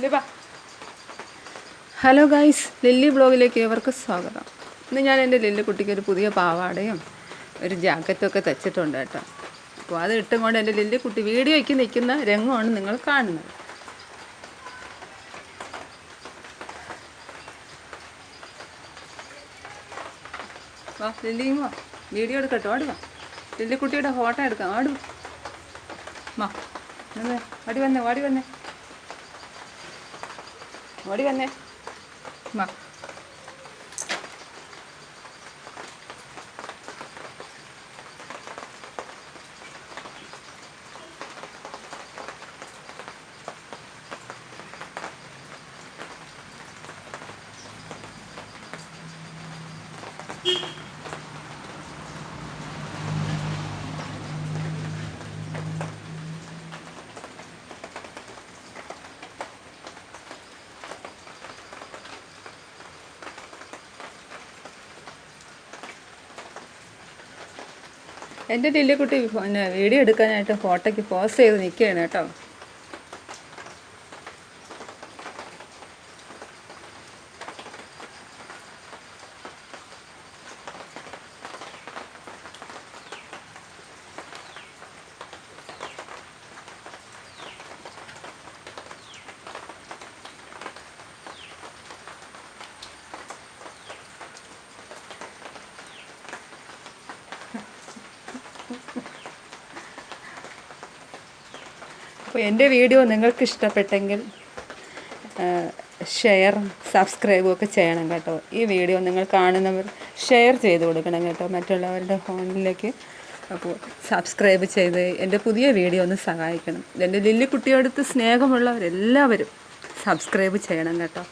Liba. Hello guys, lily ബ്ലോഗിലേക്ക് ഏവർക്കും സ്വാഗതം. ഇന്ന് ഞാൻ എൻ്റെ ലില്ലിക്കുട്ടിക്ക് ഒരു പുതിയ പാവാടയും ഒരു ജാക്കറ്റൊക്കെ തച്ചിട്ടുണ്ട് കേട്ടോ. അപ്പോൾ അത് ഇട്ടും കൊണ്ട് എൻ്റെ ലില്ലിക്കുട്ടി വീഡിയോയ്ക്ക് നിൽക്കുന്ന രംഗമാണ് നിങ്ങൾ കാണുന്നത്. വാ ലില്ലിയും വാ, വീഡിയോ എടുക്കട്ടോ. ആടുവാ, ലില്ലിക്കുട്ടിയുടെ ഫോട്ടോ എടുക്കാം. ആടുവാ, വാ വാടി വന്നേ, വാടി വന്നേ, ഓടി വന്നേ, വാ. എൻ്റെ ലില്ലിക്കുട്ടി പിന്നെ വീഡിയോ എടുക്കാനായിട്ട് ഫോട്ടോയ്ക്ക് പോസ് ചെയ്ത് നിൽക്കുകയാണ് കേട്ടോ. അപ്പോൾ എൻ്റെ വീഡിയോ നിങ്ങൾക്ക് ഇഷ്ടപ്പെട്ടെങ്കിൽ ഷെയറും സബ്സ്ക്രൈബും ഒക്കെ ചെയ്യണം കേട്ടോ. ഈ വീഡിയോ നിങ്ങൾ കാണുന്നവർ ഷെയർ ചെയ്ത് കൊടുക്കണം കേട്ടോ മറ്റുള്ളവരുടെ ഫോണിലേക്ക്. അപ്പോൾ സബ്സ്ക്രൈബ് ചെയ്ത് എൻ്റെ പുതിയ വീഡിയോ ഒന്ന് സഹായിക്കണം. എൻ്റെ ലില്ലിക്കുട്ടിയോടത്ത് സ്നേഹമുള്ളവരെല്ലാവരും സബ്സ്ക്രൈബ് ചെയ്യണം കേട്ടോ.